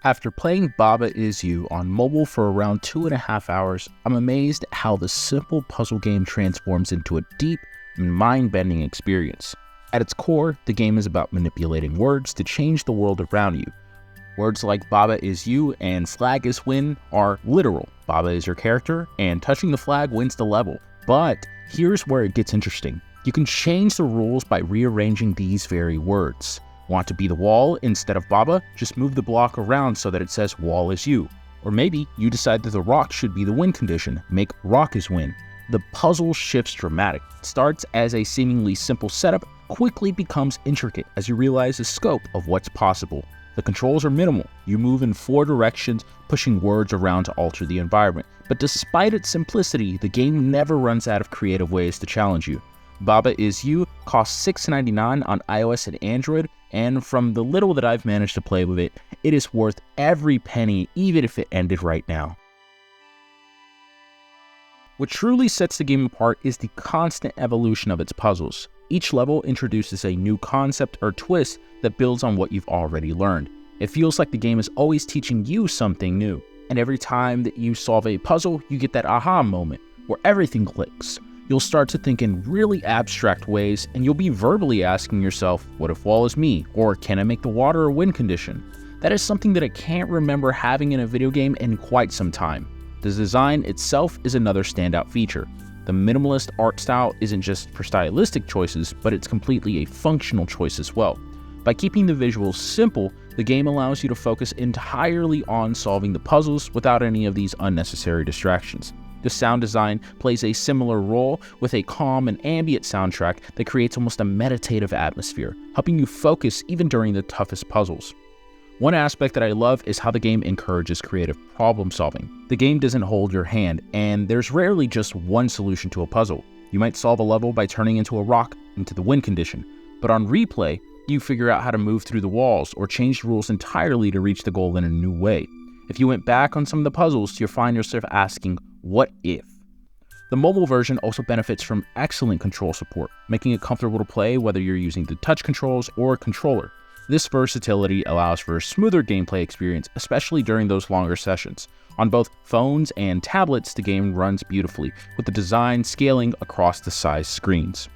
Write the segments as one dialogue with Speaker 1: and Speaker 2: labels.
Speaker 1: After playing Baba Is You on mobile for around 2.5 hours, I'm amazed at how the simple puzzle game transforms into a deep and mind-bending experience. At its core, the game is about manipulating words to change the world around you. Words like Baba Is You and Flag is Win are literal. Baba is your character, and touching the flag wins the level. But here's where it gets interesting. You can change the rules by rearranging these very words. Want to be the wall instead of Baba? Just move the block around so that it says wall is you. Or maybe you decide that the rock should be the win condition. Make rock is win. The puzzle shifts dramatic. It starts as a seemingly simple setup, quickly becomes intricate as you realize the scope of what's possible. The controls are minimal. You move in 4 directions, pushing words around to alter the environment. But despite its simplicity, the game never runs out of creative ways to challenge you. Baba Is You costs $6.99 on iOS and Android, and from the little that I've managed to play with it, it is worth every penny, even if it ended right now. What truly sets the game apart is the constant evolution of its puzzles. Each level introduces a new concept or twist that builds on what you've already learned. It feels like the game is always teaching you something new, and every time that you solve a puzzle, you get that aha moment where everything clicks. You'll start to think in really abstract ways, and you'll be verbally asking yourself, what if wall is me? Or can I make the water a win condition? That is something that I can't remember having in a video game in quite some time. The design itself is another standout feature. The minimalist art style isn't just for stylistic choices, but it's completely a functional choice as well. By keeping the visuals simple, the game allows you to focus entirely on solving the puzzles without any of these unnecessary distractions. The sound design plays a similar role with a calm and ambient soundtrack that creates almost a meditative atmosphere, helping you focus even during the toughest puzzles. One aspect that I love is how the game encourages creative problem solving. The game doesn't hold your hand, and there's rarely just one solution to a puzzle. You might solve a level by turning into a rock into the win condition, but on replay, you figure out how to move through the walls or change the rules entirely to reach the goal in a new way. If you went back on some of the puzzles, you'll find yourself asking, what if? The mobile version also benefits from excellent control support, making it comfortable to play whether you're using the touch controls or a controller. This versatility allows for a smoother gameplay experience, especially during those longer sessions. On both phones and tablets, the game runs beautifully, with the design scaling across the size screens.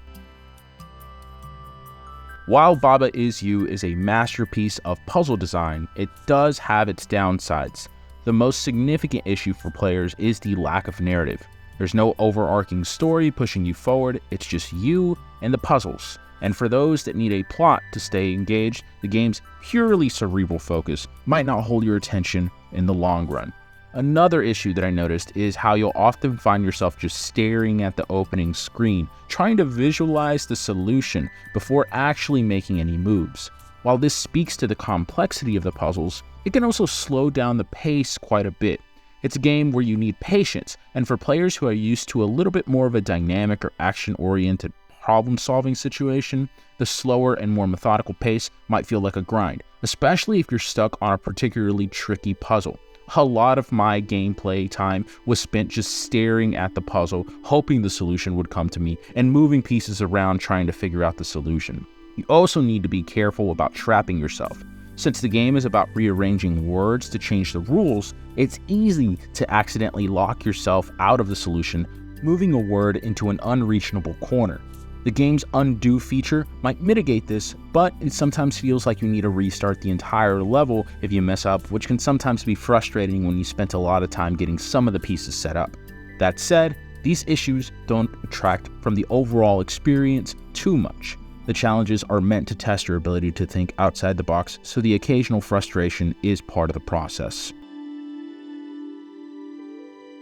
Speaker 1: While Baba Is You is a masterpiece of puzzle design, it does have its downsides. The most significant issue for players is the lack of narrative. There's no overarching story pushing you forward, it's just you and the puzzles. And for those that need a plot to stay engaged, the game's purely cerebral focus might not hold your attention in the long run. Another issue that I noticed is how you'll often find yourself just staring at the opening screen, trying to visualize the solution before actually making any moves. While this speaks to the complexity of the puzzles, it can also slow down the pace quite a bit. It's a game where you need patience, and for players who are used to a little bit more of a dynamic or action-oriented problem-solving situation, the slower and more methodical pace might feel like a grind, especially if you're stuck on a particularly tricky puzzle. A lot of my gameplay time was spent just staring at the puzzle, hoping the solution would come to me, and moving pieces around trying to figure out the solution. You also need to be careful about trapping yourself. Since the game is about rearranging words to change the rules, it's easy to accidentally lock yourself out of the solution, moving a word into an unreachable corner. The game's undo feature might mitigate this, but it sometimes feels like you need to restart the entire level if you mess up, which can sometimes be frustrating when you spent a lot of time getting some of the pieces set up. That said, these issues don't detract from the overall experience too much. The challenges are meant to test your ability to think outside the box, so the occasional frustration is part of the process.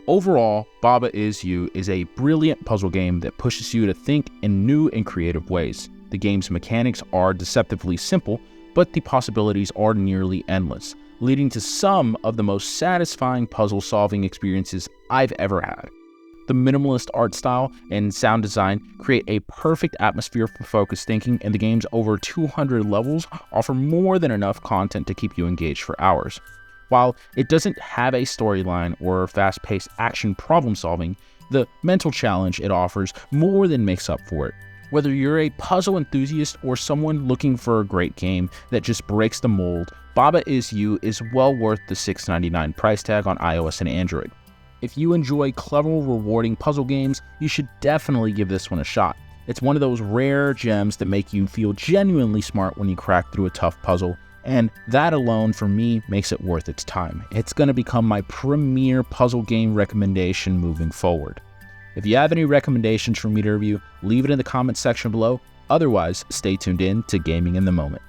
Speaker 1: Overall, Baba Is You is a brilliant puzzle game that pushes you to think in new and creative ways. The game's mechanics are deceptively simple, but the possibilities are nearly endless, leading to some of the most satisfying puzzle-solving experiences I've ever had. The minimalist art style and sound design create a perfect atmosphere for focused thinking, and the game's over 200 levels offer more than enough content to keep you engaged for hours. While it doesn't have a storyline or fast-paced action problem-solving, the mental challenge it offers more than makes up for it. Whether you're a puzzle enthusiast or someone looking for a great game that just breaks the mold, Baba Is You is well worth the $6.99 price tag on iOS and Android. If you enjoy clever, rewarding puzzle games, you should definitely give this one a shot. It's one of those rare gems that make you feel genuinely smart when you crack through a tough puzzle, and that alone, for me, makes it worth its time. It's going to become my premier puzzle game recommendation moving forward. If you have any recommendations for me to review, leave it in the comments section below. Otherwise, stay tuned in to Gaming in the Moment.